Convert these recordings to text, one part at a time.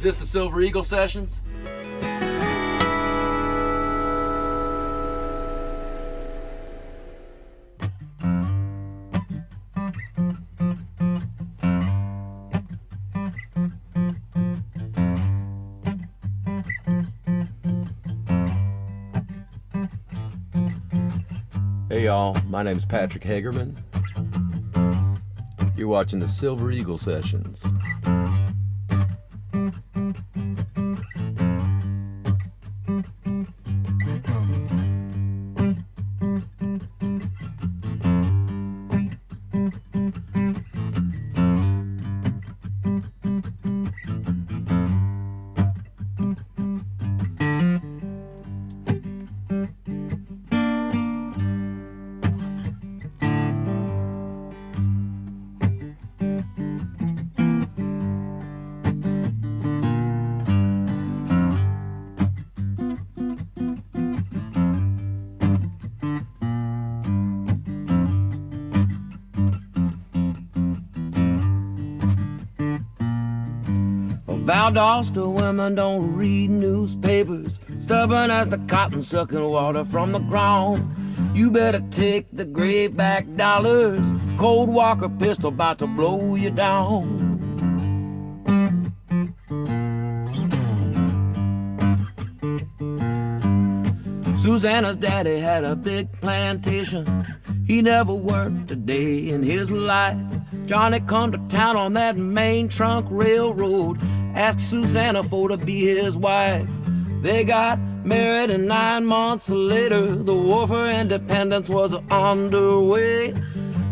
this the Silver Eagle Sessions? Hey y'all, my name's Patrick Hagerman. You're watching the Silver Eagle Sessions. Valdosta women don't read newspapers, stubborn as the cotton sucking water from the ground. You better take the grayback dollars, Cold Walker pistol about to blow you down. Susanna's daddy had a big plantation. He never worked a day in his life. Johnny come to town on that main trunk railroad, asked Susanna for to be his wife. They got married and 9 months later, the war for independence was underway.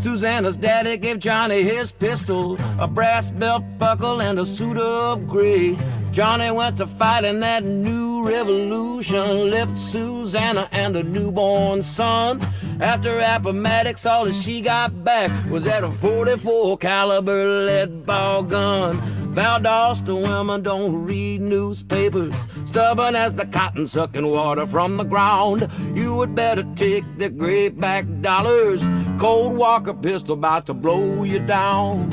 Susanna's daddy gave Johnny his pistol, a brass belt buckle and a suit of gray. Johnny went to fight in that new revolution, left Susanna and a newborn son. After Appomattox, all that she got back was that a 44 caliber lead ball gun. Valdosta women don't read newspapers, stubborn as the cotton sucking water from the ground. You would better take the grayback dollars, Cold Walker pistol about to blow you down.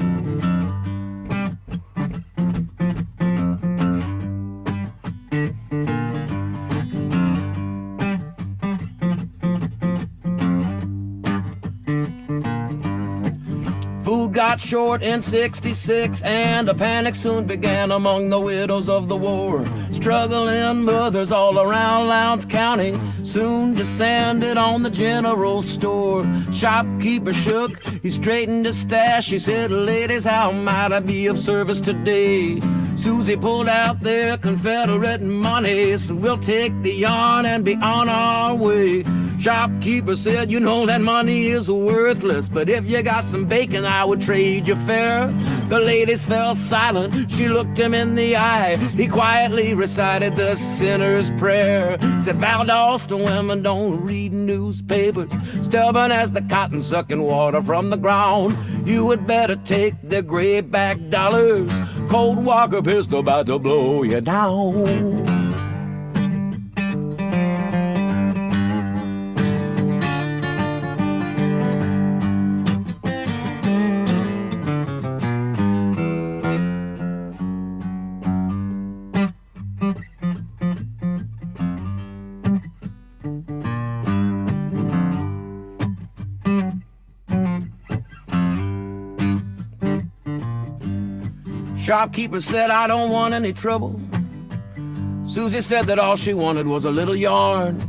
Food got short in '66, and a panic soon began among the widows of the war. Struggling mothers all around Lowndes County soon descended on the general store. Shopkeeper shook, he straightened his stash. He said, "Ladies, how might I be of service today?" Susie pulled out their Confederate money, so we'll take the yarn and be on our way. Shopkeeper said, "You know that money is worthless, but if you got some bacon, I would trade you fair." The ladies fell silent, she looked him in the eye. He quietly recited the sinner's prayer. Said, "Valdosta women don't read newspapers, stubborn as the cotton sucking water from the ground. You would better take the grayback dollars, Cold Walker pistol about to blow you down." Shopkeeper said, "I don't want any trouble." Susie said that all she wanted was a little yarn.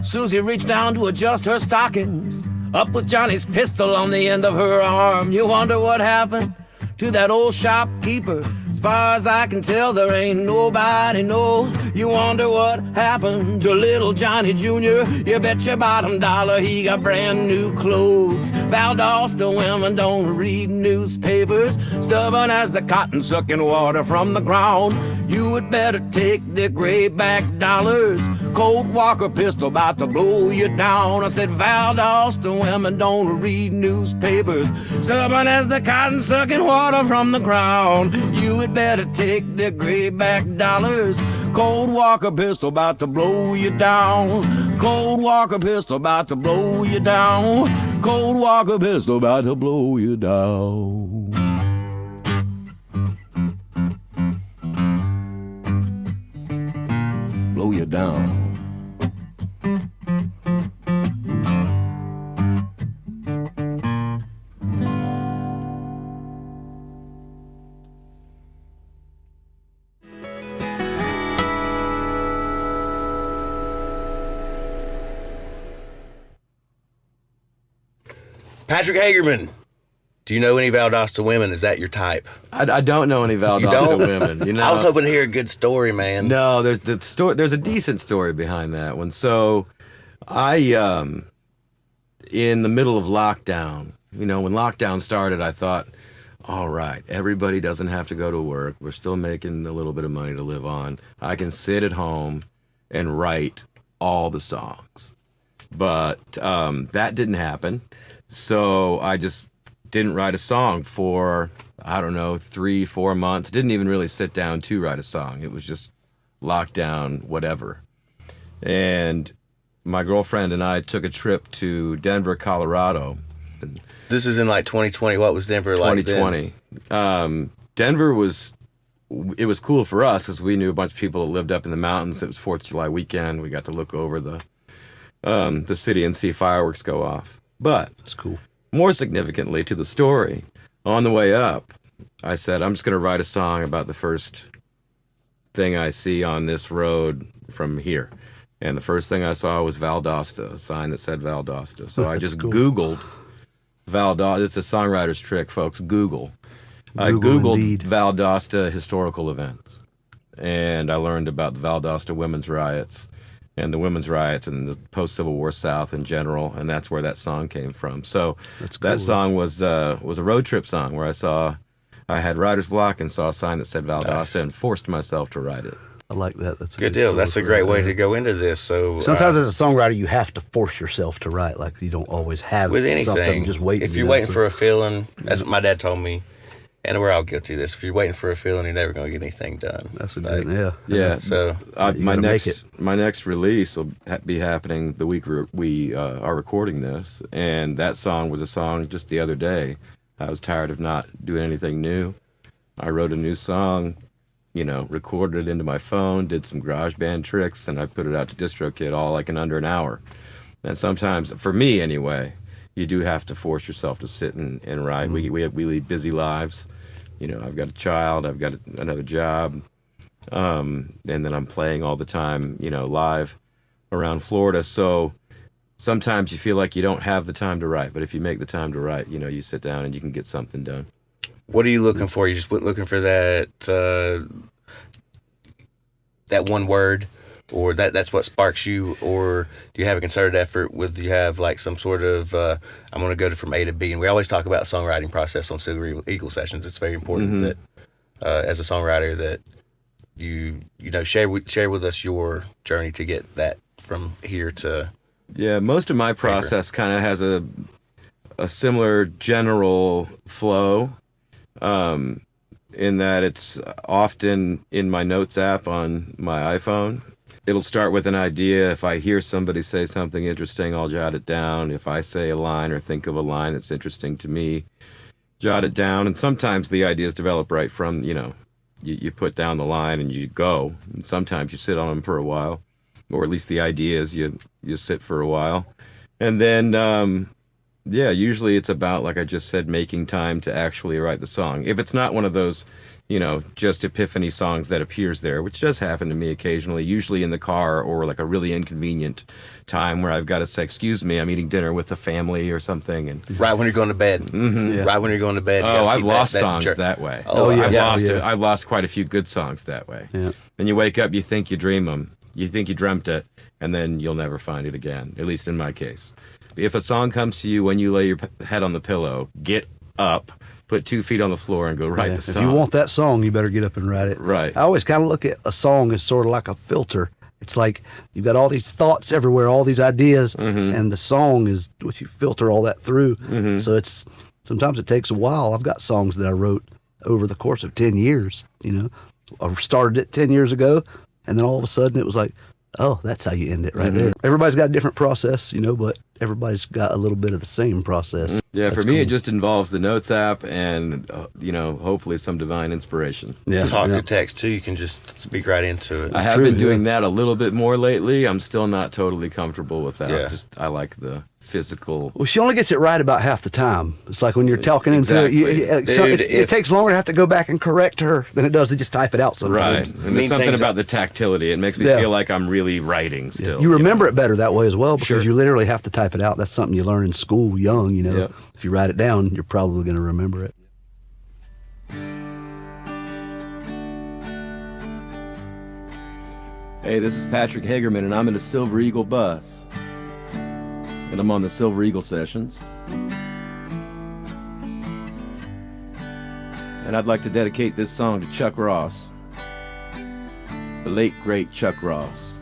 Susie reached down to adjust her stockings, up with Johnny's pistol on the end of her arm. You wonder what happened to that old shopkeeper? As far as I can tell, there ain't nobody knows. You wonder what happened to little Johnny Jr.? You bet your bottom dollar he got brand new clothes. Valdosta women don't read newspapers, stubborn as the cotton sucking water from the ground. You would better take the grayback dollars, Cold Walker pistol about to blow you down. I said, "Valdosta women don't read newspapers, stubborn as the cotton sucking water from the ground. You would better take the grayback dollars, Cold Walker pistol about to blow you down. Cold Walker pistol about to blow you down. Cold Walker pistol about to blow you down." down. Patrick Hagerman, do you know any Valdosta women? Is that your type? I don't know any Valdosta women. You know, I was hoping to hear a good story, man. No, there's a decent story behind that one. So, I in the middle of lockdown, you know, when lockdown started, I thought, all right, everybody doesn't have to go to work. We're still making a little bit of money to live on. I can sit at home and write all the songs. But that didn't happen. So I just didn't write a song for, I don't know, 3-4 months. Didn't even really sit down to write a song. It was just lockdown, whatever. And my girlfriend and I took a trip to Denver, Colorado. This is in like 2020. What was Denver like 2020. Denver was cool for us because we knew a bunch of people that lived up in the mountains. It was 4th of July weekend. We got to look over the city and see fireworks go off. But that's cool. More significantly to the story, on the way up, I said, I'm just going to write a song about the first thing I see on this road from here. And the first thing I saw was Valdosta, a sign that said Valdosta. So I just Googled Valdosta. It's a songwriter's trick, folks. Google. I Googled indeed. Valdosta historical events. And I learned about the Valdosta women's riots. And the women's riots and the post-Civil War South in general, and that's where that song came from. So that song was a road trip song where I had writer's block and saw a sign that said Valdosta and forced myself to write it. I like that. That's a good deal. That's a great way to go into this. So sometimes as a songwriter, you have to force yourself to write. Like you don't always have with anything. Something just waiting. If you're waiting for a feeling, that's what my dad told me. And we're all guilty of this. If you're waiting for a feeling, you're never going to get anything done. That's a good, yeah. So my next release will be happening the week we are recording this, and that song was a song just the other day. I was tired of not doing anything new. I wrote a new song, you know, recorded it into my phone, did some GarageBand tricks, and I put it out to DistroKid all like in under an hour. And sometimes, for me anyway, you do have to force yourself to sit and write. Mm-hmm. We lead busy lives. You know, I've got a child, I've got another job, and then I'm playing all the time, you know, live around Florida. So sometimes you feel like you don't have the time to write, but if you make the time to write, you know, you sit down and you can get something done. What are you looking for? You just looking for that that one word, or that's what sparks you, or do you have a concerted effort with, you have like some sort of, I'm going to go from A to B, and we always talk about songwriting process on Silver Eagle sessions. It's very important that as a songwriter that you know, share with us your journey to get that from here to most of my process kind of has a similar general flow, in that it's often in my notes app on my iPhone. It'll start with an idea. If I hear somebody say something interesting, I'll jot it down. If I say a line or think of a line that's interesting to me, jot it down. And sometimes the ideas develop right from, you know, you put down the line and you go. And sometimes you sit on them for a while, or at least the ideas, you sit for a while. And then, usually it's about, like I just said, making time to actually write the song. If it's not one of those, you know, just epiphany songs that appears there, which does happen to me occasionally, usually in the car or like a really inconvenient time where I've got to say, excuse me, I'm eating dinner with the family or something. And right when you're going to bed. Mm-hmm. Yeah. Right when you're going to bed. Oh, I've lost songs that way. I've lost quite a few good songs that way. Yeah. And you wake up, you think you dream them. You think you dreamt it, and then you'll never find it again, at least in my case. If a song comes to you when you lay your head on the pillow, get up, put 2 feet on the floor, and go write the song. If you want that song, you better get up and write it. Right. I always kind of look at a song as sort of like a filter. It's like you've got all these thoughts everywhere, all these ideas, and the song is what you filter all that through. Mm-hmm. So sometimes it takes a while. I've got songs that I wrote over the course of 10 years. You know, I started it 10 years ago, and then all of a sudden it was like, oh, that's how you end it right there. Everybody's got a different process, you know, but everybody's got a little bit of the same process. Yeah, That's for me, cool. it just involves the Notes app and, hopefully some divine inspiration. Yeah, Talk yeah. to text too. You can just speak right into it. I have true, been yeah. doing that a little bit more lately. I'm still not totally comfortable with that. Yeah. I like the physical. Well, she only gets it right about half the time. It's like when you're talking into it, Exactly. so Dude, it takes longer to have to go back and correct her than it does to just type it out Right. sometimes. And Mean there's something things- about the tactility. It makes me Yeah. feel like I'm really writing still. You remember know? it better that way as well because Sure. you literally have to type it out. That's something you learn in school young, you know. Yep. If you write it down, you're probably going to remember it. Hey, this is Patrick Hagerman, and I'm in a Silver Eagle bus. And I'm on the Silver Eagle sessions. And I'd like to dedicate this song to Chuck Ross, the late, great Chuck Ross,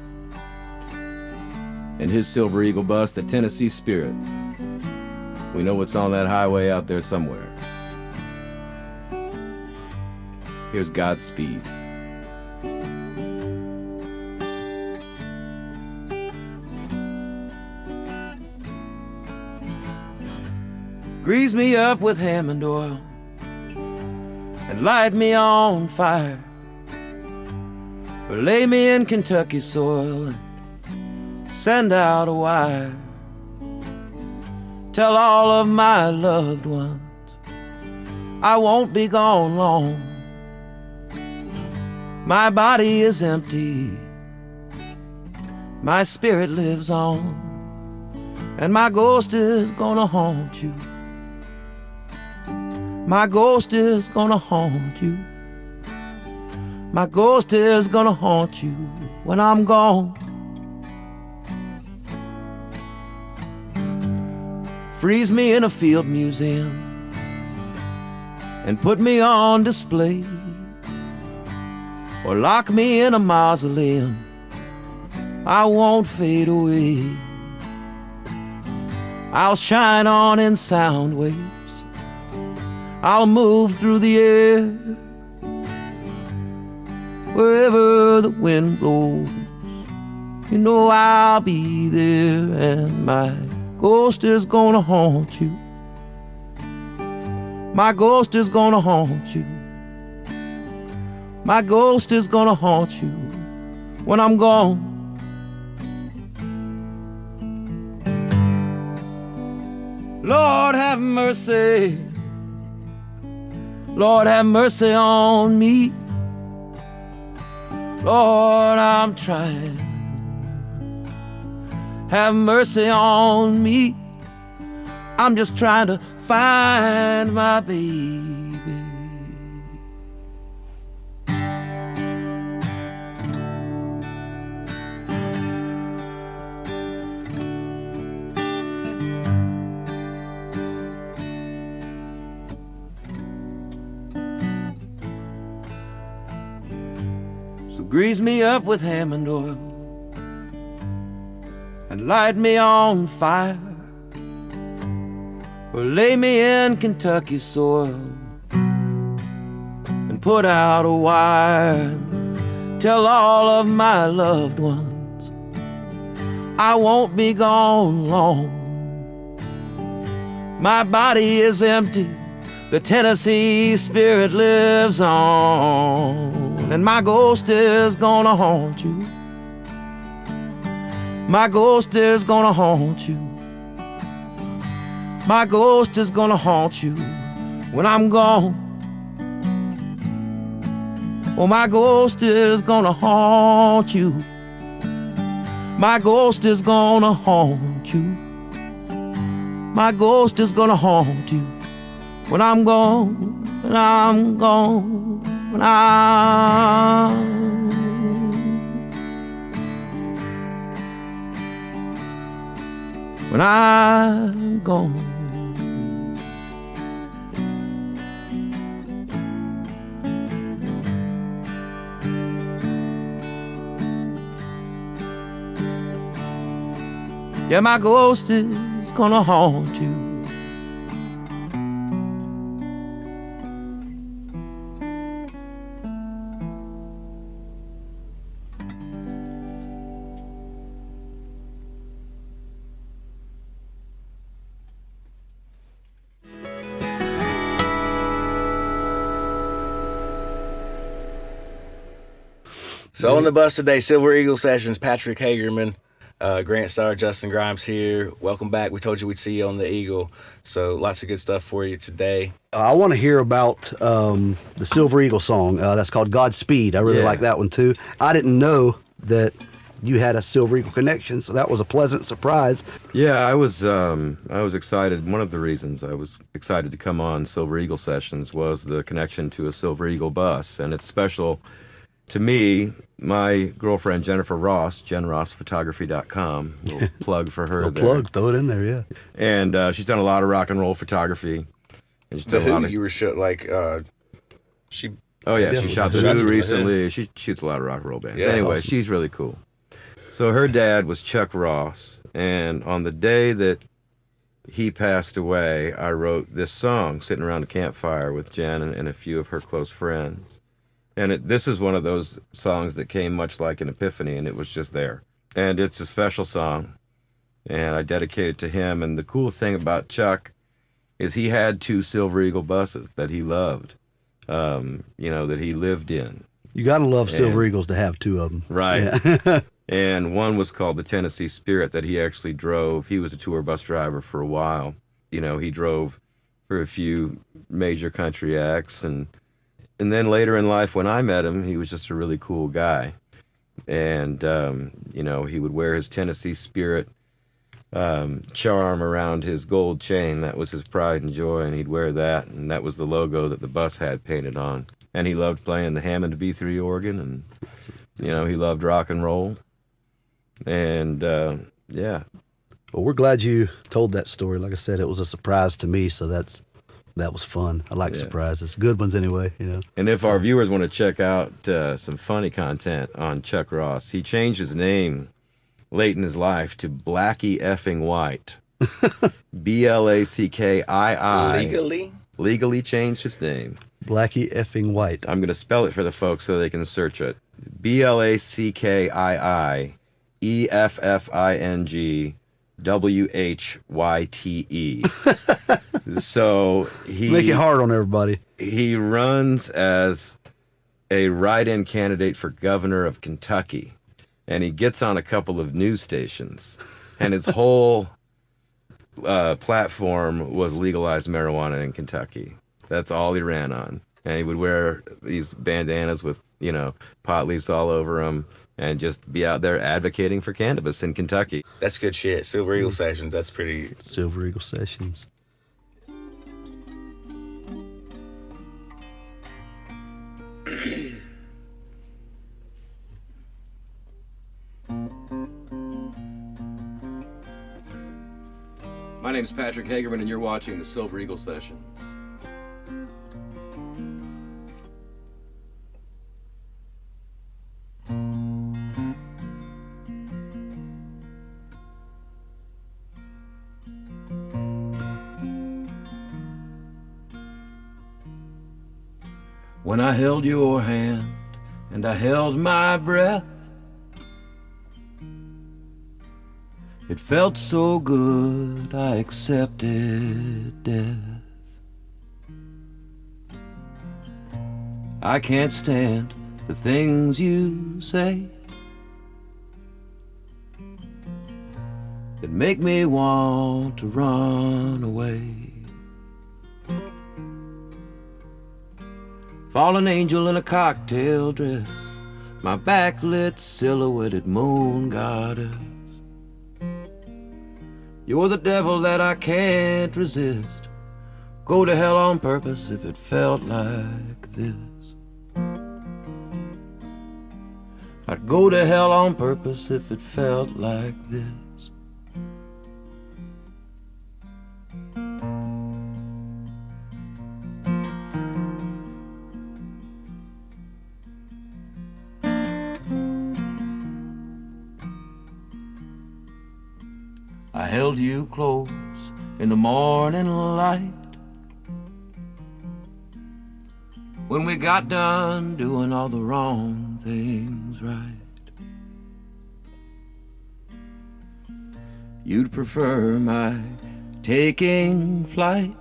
and his Silver Eagle bus, the Tennessee Spirit. We know what's on that highway out there somewhere. Here's Godspeed. Grease me up with Hammond oil and light me on fire, or lay me in Kentucky soil and send out a wire. Tell all of my loved ones I won't be gone long. My body is empty, my spirit lives on, and my ghost is gonna haunt you. My ghost is gonna haunt you. My ghost is gonna haunt you when I'm gone. Freeze me in a field museum and put me on display, or lock me in a mausoleum. I won't fade away. I'll shine on in sound waves. I'll move through the air wherever the wind blows. You know I'll be there, and my ghost is gonna haunt you. My ghost is gonna haunt you. My ghost is gonna haunt you when I'm gone. Lord have mercy. Lord have mercy on me. Lord, I'm trying. Have mercy on me. I'm just trying to find my baby. So grease me up with Hammond oil and light me on fire, or lay me in Kentucky soil and put out a wire. Tell all of my loved ones I won't be gone long. My body is empty, the Tennessee spirit lives on, and my ghost is gonna haunt you. My ghost is gonna haunt you. My ghost is gonna haunt you when I'm gone. Oh, my ghost is gonna haunt you. My ghost is gonna haunt you. My ghost is gonna haunt you when I'm gone, when I'm gone, when I'm gone. Yeah, my ghost is gonna haunt you. So on the bus today, Silver Eagle Sessions, Patrick Hagerman, Grant Starr, Justin Grimes here. Welcome back. We told you we'd see you on the Eagle. So lots of good stuff for you today. I want to hear about the Silver Eagle song. That's called Godspeed. I really like that one too. I didn't know that you had a Silver Eagle connection, so that was a pleasant surprise. Yeah, I was excited. One of the reasons I was excited to come on Silver Eagle Sessions was the connection to a Silver Eagle bus, and it's special to me. My girlfriend Jennifer Ross, JenRossPhotography.com, little plug for her there. Plug, throw it in there, yeah. And she's done a lot of rock and roll photography. And she's done a lot of, you were shot she. Oh yeah, she shot the Who recently. Yeah. She shoots a lot of rock and roll bands. Yeah, anyway, awesome. She's really cool. So her dad was Chuck Ross, and on the day that he passed away, I wrote this song sitting around a campfire with Jen and a few of her close friends. And this is one of those songs that came much like an epiphany, and it was just there. And it's a special song, and I dedicate it to him. And the cool thing about Chuck is he had 2 Silver Eagle buses that he loved, that he lived in. You got to love Silver Eagles to have 2 of them. Right. Yeah. And one was called the Tennessee Spirit that he actually drove. He was a tour bus driver for a while. He drove for a few major country acts, and then later in life, when I met him, he was just a really cool guy. And, he would wear his Tennessee Spirit charm around his gold chain. That was his pride and joy, and he'd wear that, and that was the logo that the bus had painted on. And he loved playing the Hammond B3 organ, and, he loved rock and roll. And, yeah. Well, we're glad you told that story. Like I said, it was a surprise to me, so that was fun. I like surprises. Good ones anyway, And if our viewers want to check out some funny content on Chuck Ross, he changed his name late in his life to Blackie Effing White. BLACKII. Legally changed his name. Blackie Effing White. I'm going to spell it for the folks so they can search it. BLACKII EFFING WHYTE. So Make it hard on everybody. He runs as a write-in candidate for governor of Kentucky, and he gets on a couple of news stations, and his whole platform was legalize marijuana in Kentucky. That's all he ran on, and he would wear these bandanas with pot leaves all over them, and just be out there advocating for cannabis in Kentucky. That's good shit. Silver Eagle Sessions. That's pretty. Silver Eagle Sessions. My name's Patrick Hagerman, and you're watching the Silver Eagle Session. When I held your hand and I held my breath, it felt so good I accepted death. I can't stand the things you say that make me want to run away. Fallen angel in a cocktail dress, my backlit silhouetted moon goddess. You're the devil that I can't resist. Go to hell on purpose if it felt like this. I'd go to hell on purpose if it felt like this. I held you close in the morning light when we got done doing all the wrong things right. You'd prefer my taking flight,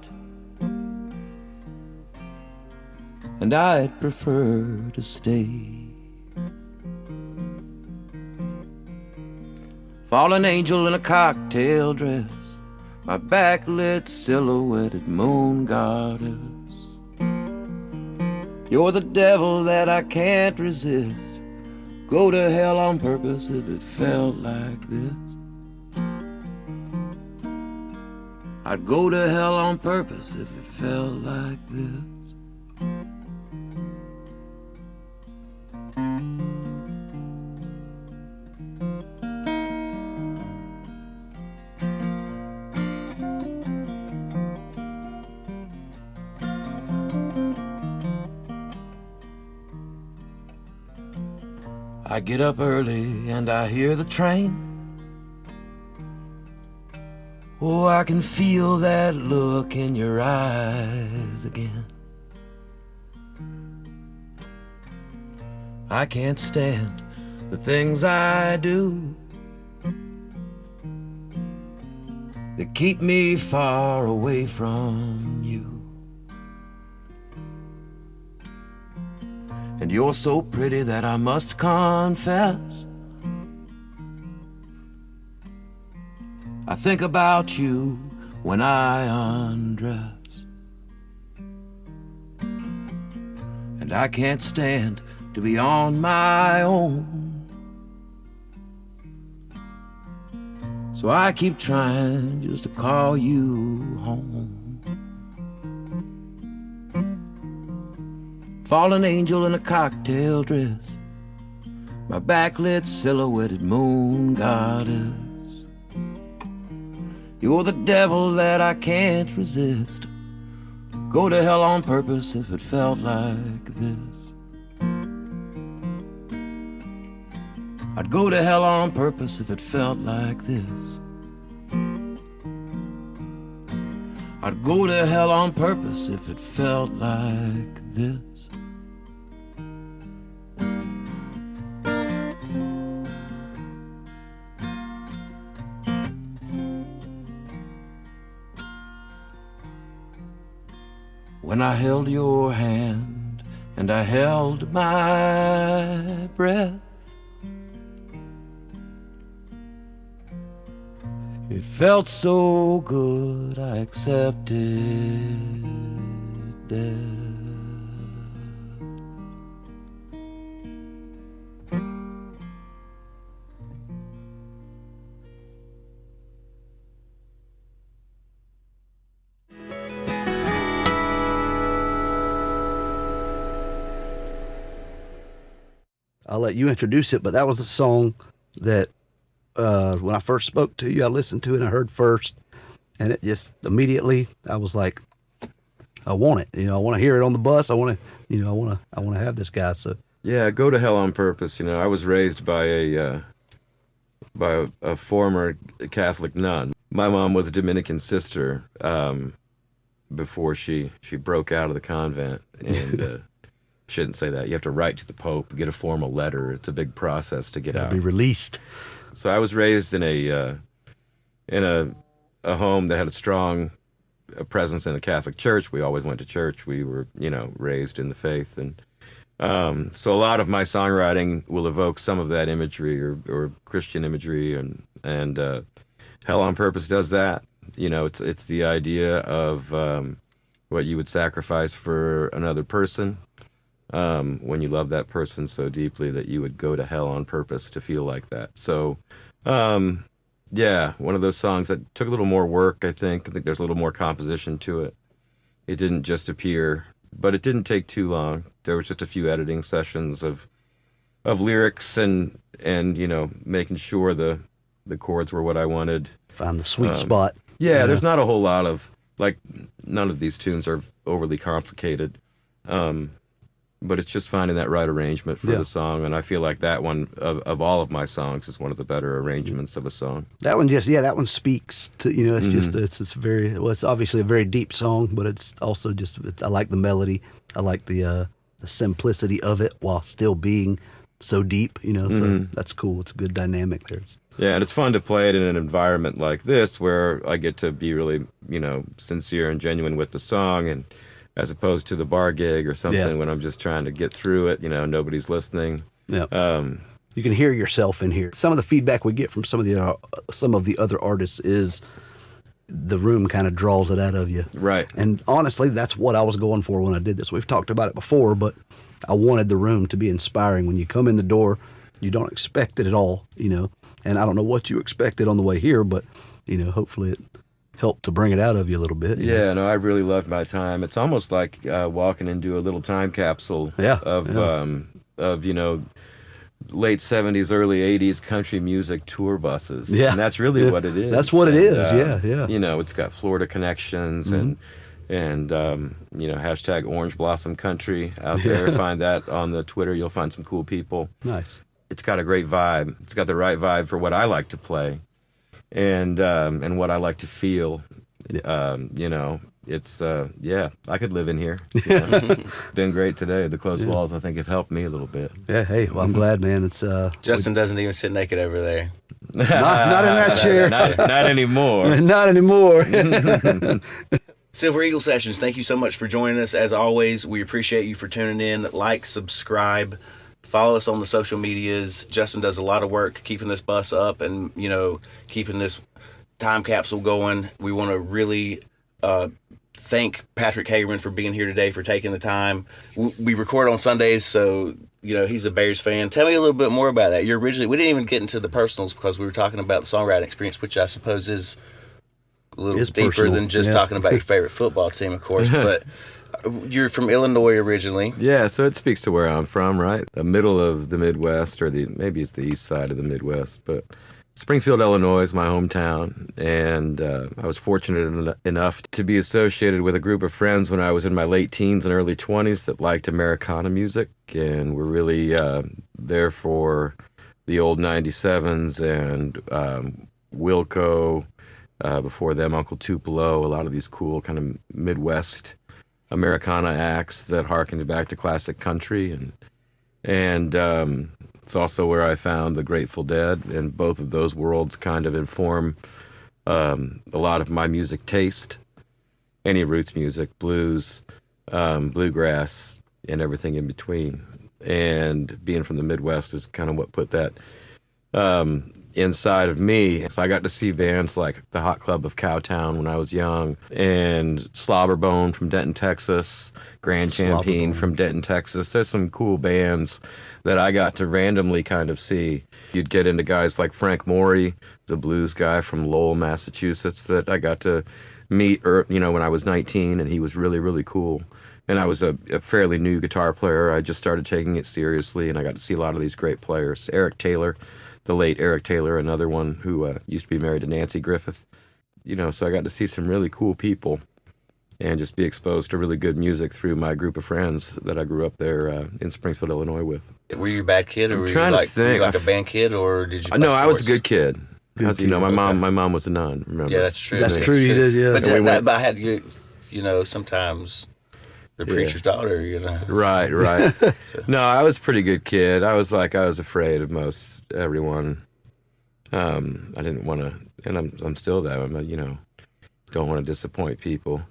and I'd prefer to stay. fallen angel in a cocktail dress, my backlit silhouetted moon goddess. You're the devil that I can't resist. Go to hell on purpose if it felt like this. I'd go to hell on purpose if it felt like this. I get up early and I hear the train. Oh, I can feel that look in your eyes again. I can't stand the things I do that keep me far away from you. And you're so pretty that I must confess, I think about you when I undress. And I can't stand to be on my own, so I keep trying just to call you home. Fallen angel in a cocktail dress, my backlit silhouetted moon goddess. You're the devil that I can't resist. Go to hell on purpose if it felt like this. I'd go to hell on purpose if it felt like this. I'd go to hell on purpose if it felt like this. When I held your hand and I held my breath, it felt so good I accepted death. I'll let you introduce it, but that was a song that when I first spoke to you, I listened to it and I heard first, and it just immediately I was like, I want it. I want to hear it on the bus. I want to, I want to have this guy. So Yeah, Go to Hell on Purpose. I was raised by a former Catholic nun. My mom was a Dominican sister before she broke out of the convent, and shouldn't say that. You have to write to the Pope, get a formal letter. It's a big process to get out. be released. So I was raised in a home that had a strong presence in the Catholic Church. We always went to church. We were, raised in the faith, and so a lot of my songwriting will evoke some of that imagery or Christian imagery, and Hell on Purpose does that. It's the idea of what you would sacrifice for another person. When you love that person so deeply that you would go to hell on purpose to feel like that. So, one of those songs that took a little more work, I think. I think there's a little more composition to it. It didn't just appear, but it didn't take too long. There was just a few editing sessions of lyrics and making sure the chords were what I wanted. Find the sweet spot. Yeah, there's not a whole lot of, none of these tunes are overly complicated. But it's just finding that right arrangement for the song, and I feel like that one of all of my songs is one of the better arrangements of a song. That one that one speaks to it's just it's very it's obviously a very deep song, but it's also I like the melody, I like the simplicity of it while still being so deep, so that's cool. It's a good dynamic there. Yeah, and it's fun to play it in an environment like this where I get to be really sincere and genuine with the song, and as opposed to the bar gig or something when I'm just trying to get through it, nobody's listening. Yeah. you can hear yourself in here. Some of the feedback we get from some of the other artists is the room kind of draws it out of you. Right. And honestly, that's what I was going for when I did this. We've talked about it before, but I wanted the room to be inspiring. When you come in the door, you don't expect it at all, and I don't know what you expected on the way here, but, hopefully it helped to bring it out of you a little bit. Yeah, no, I really loved my time. It's almost like walking into a little time capsule of late 70s, early 80s country music tour buses. Yeah. And that's really what it is. That's what it is, yeah. It's got Florida connections and hashtag Orange Blossom Country out there. Find that on the Twitter. You'll find some cool people. Nice. It's got a great vibe. It's got the right vibe for what I like to play and what I like to feel. It's I could live in here. Been great today. The closed walls, I think, have helped me a little bit. Yeah, hey, well, I'm glad, man. It's Justin doesn't even sit naked over there. not in that chair. Not anymore. Not anymore. Silver Eagle Sessions, thank you so much for joining us. As always, we appreciate you for tuning in. Like, subscribe, follow us on the social medias. Justin does a lot of work keeping this bus up and, keeping this time capsule going. We want to really thank Patrick Hagerman for being here today, for taking the time. We record on Sundays, so he's a Bears fan. Tell me a little bit more about that. We didn't even get into the personals because we were talking about the songwriting experience, which I suppose is a little deeper personal. than just talking about your favorite football team, of course. But you're from Illinois originally. Yeah, so it speaks to where I'm from, right? The middle of the Midwest, or maybe it's the east side of the Midwest, but Springfield, Illinois is my hometown, and I was fortunate enough to be associated with a group of friends when I was in my late teens and early 20s that liked Americana music, and were really there for the old 97s and Wilco, before them Uncle Tupelo, a lot of these cool kind of Midwest Americana acts that harkened back to classic country, and it's also where I found the Grateful Dead, and both of those worlds kind of inform a lot of my music taste. Any roots music, blues, bluegrass, and everything in between. And being from the Midwest is kind of what put that inside of me. So I got to see bands like the Hot Club of Cowtown when I was young, and Slobberbone from Denton, Texas, Grand Champagne from Denton, Texas. There's some cool bands that I got to randomly kind of see. You'd get into guys like Frank Morey, the blues guy from Lowell, Massachusetts, that I got to meet when I was 19, and he was really, really cool. And I was a fairly new guitar player. I just started taking it seriously, and I got to see a lot of these great players. Eric Taylor, the late Eric Taylor, another one who used to be married to Nancy Griffith. So I got to see some really cool people and just be exposed to really good music through my group of friends that I grew up there in Springfield, Illinois with. Were you a bad kid, or were you like a band kid, or did you play No, I was a sports? good kid. My mom was a nun, remember? Yeah, that's true. That's true, you did, yeah. But I had, sometimes the preacher's daughter, Right. So. No, I was a pretty good kid. I was afraid of most everyone. I didn't want to, and I'm still that. Don't want to disappoint people.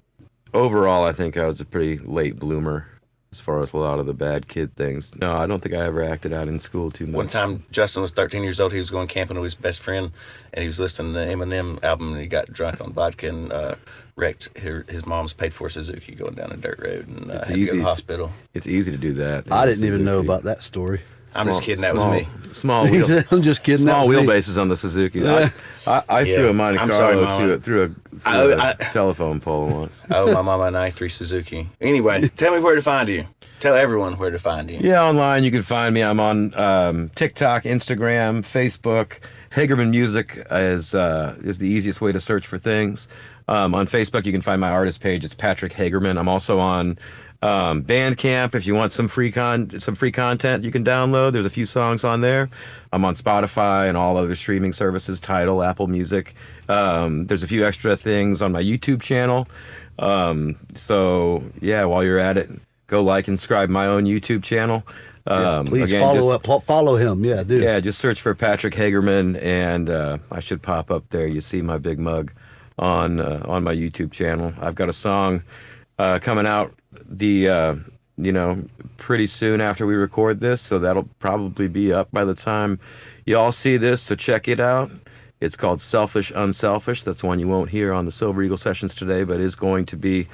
Overall, I think I was a pretty late bloomer as far as a lot of the bad kid things. No, I don't think I ever acted out in school too much. One time, Justin was 13 years old. He was going camping with his best friend, and he was listening to the Eminem album, and he got drunk on vodka and wrecked his mom's paid-for Suzuki going down a dirt road, and had to go to the hospital. It's easy to do that. I didn't even know about that story. I'm just kidding. That was me. Small wheel. I'm just kidding. Small wheelbases on the Suzuki. I threw a Monte Carlo through a telephone pole once. Oh, my mama and I 93 Suzuki. Anyway, tell me where to find you. Tell everyone where to find you. Yeah, online you can find me. I'm on TikTok, Instagram, Facebook. Hagerman Music is the easiest way to search for things. On Facebook, you can find my artist page. It's Patrick Hagerman. I'm also on Bandcamp. If you want some free content you can download, there's a few songs on there. I'm on Spotify and all other streaming services, Tidal, Apple Music. There's a few extra things on my YouTube channel. So yeah, while you're at it, go like and subscribe my own YouTube channel. Please follow him. Yeah, do. Yeah, just search for Patrick Hagerman, and I should pop up there. You see my big mug on my YouTube channel. I've got a song coming out the pretty soon after we record this, so that'll probably be up by the time you all see this, so check it out. It's called Selfish Unselfish. That's one you won't hear on the Silver Eagle sessions today, but is going to be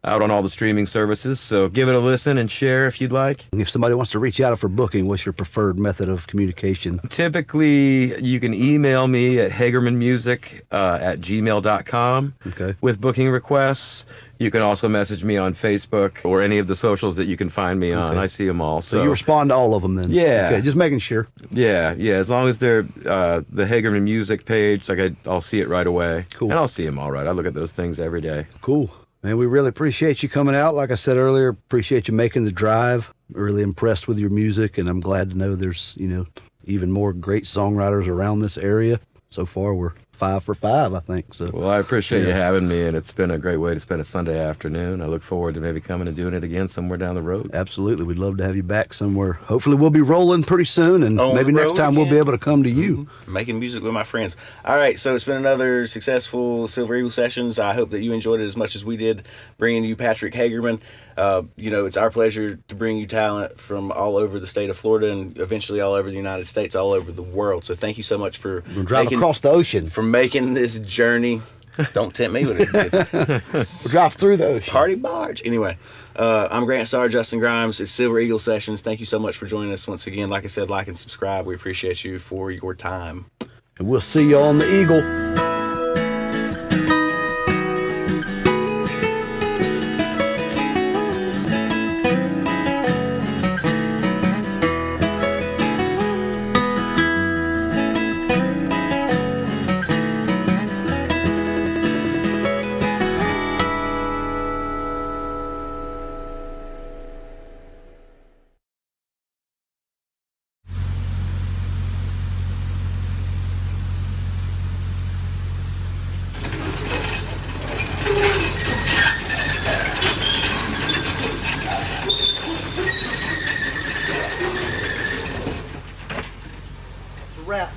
out on all the streaming services, so give it a listen and share if you'd like. If somebody wants to reach out for booking, what's your preferred method of communication? Typically, you can email me at hagermanmusic@gmail.com with booking requests. You can also message me on Facebook or any of the socials that you can find me on. I see them all. So you respond to all of them then? Yeah. Okay, just making sure. Yeah. As long as they're the Hagerman Music page, I'll see it right away. Cool. And I'll see them all right. I look at those things every day. Cool. Man, we really appreciate you coming out. Like I said earlier, appreciate you making the drive. Really impressed with your music, and I'm glad to know there's, even more great songwriters around this area. So far, we're 5 for 5, I think. So. Well, I appreciate you having me, and it's been a great way to spend a Sunday afternoon. I look forward to maybe coming and doing it again somewhere down the road. Absolutely. We'd love to have you back somewhere. Hopefully, we'll be rolling pretty soon, and maybe next time we'll be able to come to you. Making music with my friends. All right, so it's been another successful Silver Eagle Sessions. I hope that you enjoyed it as much as we did, bringing you Patrick Hagerman. It's our pleasure to bring you talent from all over the state of Florida and eventually all over the United States, all over the world. So thank you so much for across the ocean. For making this journey. Don't tempt me with it. We'll drive through the ocean. Party barge. Anyway, I'm Grant Starr, Justin Grimes. It's Silver Eagle Sessions. Thank you so much for joining us once again. Like I said, like and subscribe. We appreciate you for your time. And we'll see you on the Eagle. Wrap.